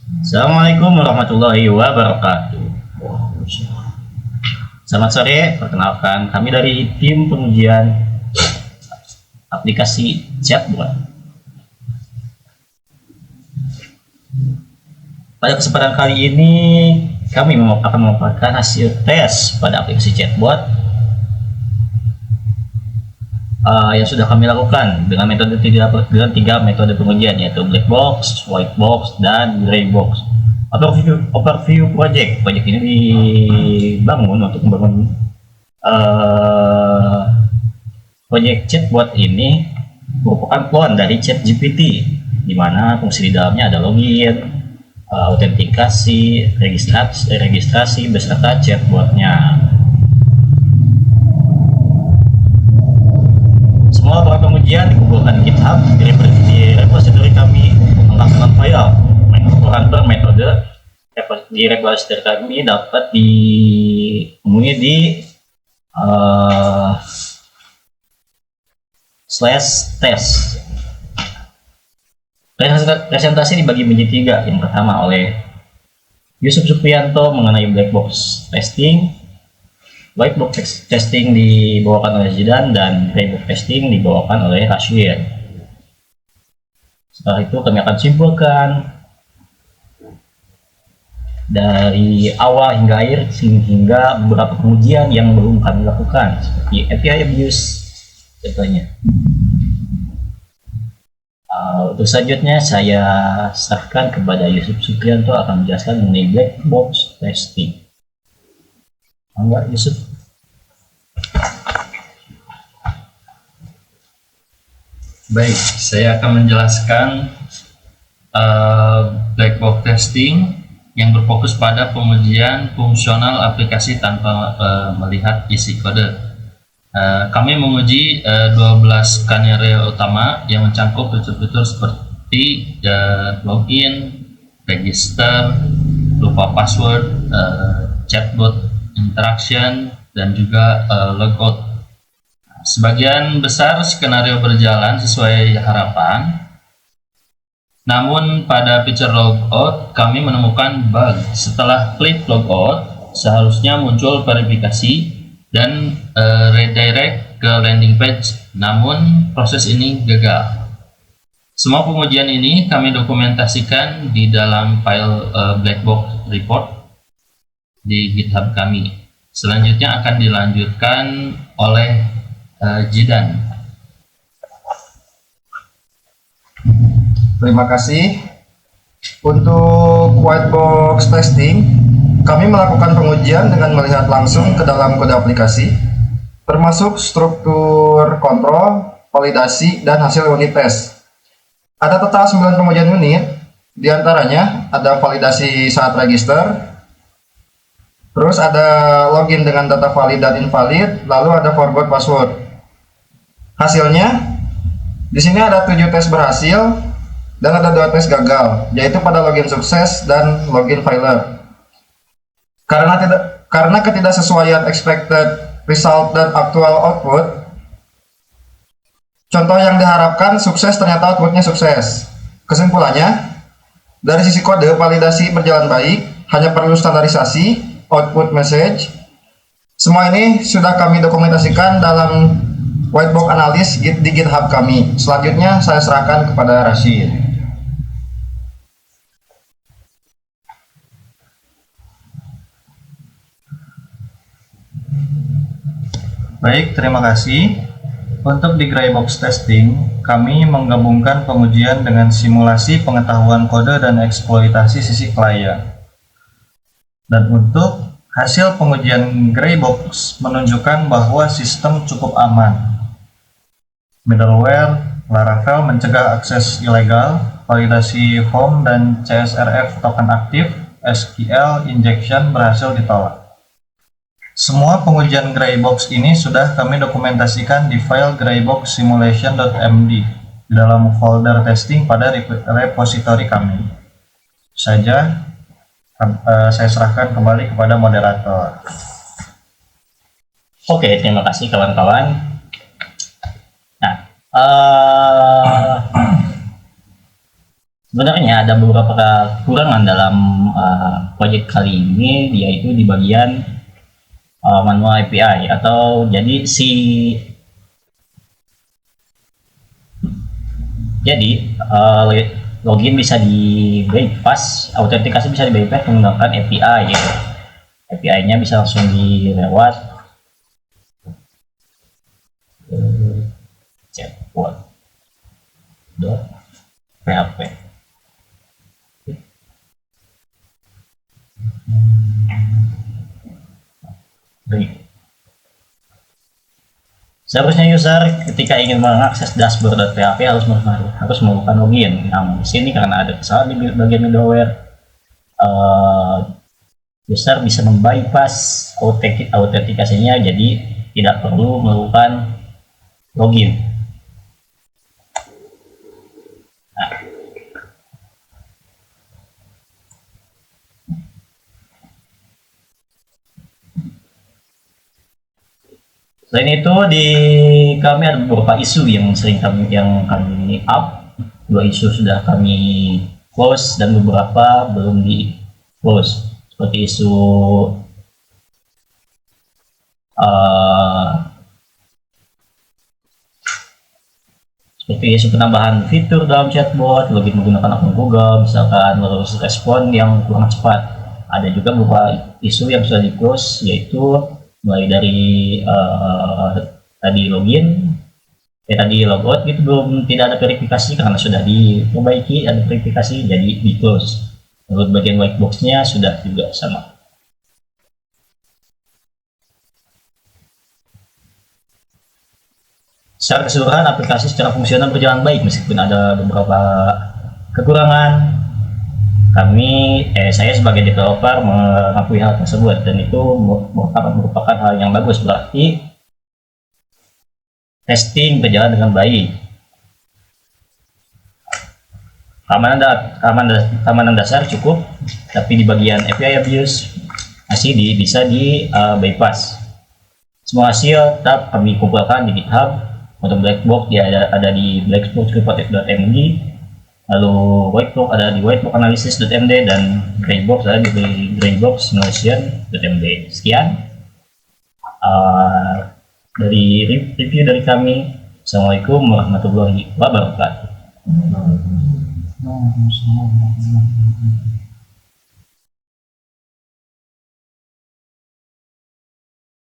Assalamualaikum warahmatullahi wabarakatuh. Selamat sore, perkenalkan kami dari tim pengujian aplikasi chatbot. Pada kesempatan kali ini kami akan memaparkan hasil tes pada aplikasi chatbot yang sudah kami lakukan dengan tiga metode pengujian, yaitu black box, white box, dan gray box. Overview project ini dibangun untuk membangun project chatbot ini merupakan clone dari ChatGPT, di mana fungsi di dalamnya ada login, autentikasi, registrasi beserta chatbotnya. Semua barang pengujian dikumpulkan di GitHub di repository kami menggunakan file. Mengumpulkan metode di repository kami dapat ditemui di /test. Presentasi dibagi menjadi tiga. Yang pertama oleh Yusuf Supriyanto mengenai black box testing, white box testing dibawakan oleh Zidan, dan gray box testing dibawakan oleh Rashid. Setelah itu kami akan simpulkan dari awal hingga akhir hingga beberapa pengujian yang belum kami lakukan, seperti API abuse contohnya. Untuk selanjutnya saya serahkan kepada Yusuf Supriyanto akan menjelaskan mengenai black box testing. Enggak, Yusuf? Baik, saya akan menjelaskan black box testing yang berfokus pada pengujian fungsional aplikasi tanpa melihat isi kode. Kami menguji 12 skenario utama yang mencakup fitur-fitur seperti login, register, lupa password, chatbot interaction, dan juga logout. Sebagian besar skenario berjalan sesuai harapan, namun pada fitur logout kami menemukan bug. Setelah klik logout, seharusnya muncul verifikasi dan redirect ke landing page, namun proses ini gagal. Semua pengujian ini kami dokumentasikan di dalam file black box report di GitHub kami. Selanjutnya akan dilanjutkan oleh Zidan. Terima kasih. Untuk white box testing, kami melakukan pengujian dengan melihat langsung ke dalam kode aplikasi, termasuk struktur kontrol, validasi, dan hasil unit tes. Ada total 9 pengujian unit, diantaranya ada validasi saat register, terus ada login dengan data valid dan invalid, lalu ada forgot password. Hasilnya, di sini ada 7 tes berhasil dan ada 2 tes gagal, yaitu pada login sukses dan login failure. Karena ketidaksesuaian expected result dan actual output, contoh yang diharapkan sukses ternyata outputnya sukses. Kesimpulannya, dari sisi kode validasi berjalan baik, hanya perlu standarisasi output message. Semua ini sudah kami dokumentasikan dalam whitebox analis di GitHub kami. Selanjutnya saya serahkan kepada Rashid. Baik, terima kasih. Untuk di gray box testing, kami menggabungkan pengujian dengan simulasi pengetahuan kode dan eksploitasi sisi klien. Dan untuk hasil pengujian gray box menunjukkan bahwa sistem cukup aman. Middleware Laravel mencegah akses ilegal, validasi form dan CSRF token aktif, SQL injection berhasil ditolak. Semua pengujian gray box ini sudah kami dokumentasikan di file grayboxsimulation.md di dalam folder testing pada repository kami. Saja saya serahkan kembali kepada moderator. Oke, terima kasih kawan-kawan. Nah, Sebenarnya ada beberapa kekurangan dalam proyek kali ini, yaitu di bagian manual API, atau jadi login bisa di bypass, autentikasi bisa di bypass menggunakan API ya. API-nya bisa langsung dilewat chatbot.php. Seharusnya user ketika ingin mengakses dashboard.php harus melakukan login. Namun di sini karena ada kesalahan di bagian middleware, user bisa membypass autentikasinya, jadi tidak perlu melakukan login. Selain itu kami ada beberapa isu yang kami up. 2 isu sudah kami close dan beberapa belum di close, seperti isu penambahan fitur dalam chatbot, login menggunakan akun Google, misalkan harus respon yang kurang cepat. Ada juga beberapa isu yang sudah di close, yaitu mulai dari tadi logout gitu, tidak ada verifikasi karena sudah diperbaiki, ada verifikasi jadi di close. Menurut bagian white box-nya sudah juga sama. Secara keseluruhan aplikasi secara fungsional berjalan baik meskipun ada beberapa kekurangan. Saya sebagai developer mengakui hal tersebut, dan itu merupakan hal yang bagus, berarti testing berjalan dengan baik. Keamanan dasar cukup, tapi di bagian API abuse masih bisa di bypass. Semua hasil tetap kami kumpulkan di GitHub. Untuk black box dia ada di blackbox.md, lalu white box ada di whiteboxanalysis.md, dan gray box ada di grayboxnotion.md. Sekian dari review dari kami. Assalamualaikum warahmatullahi wabarakatuh.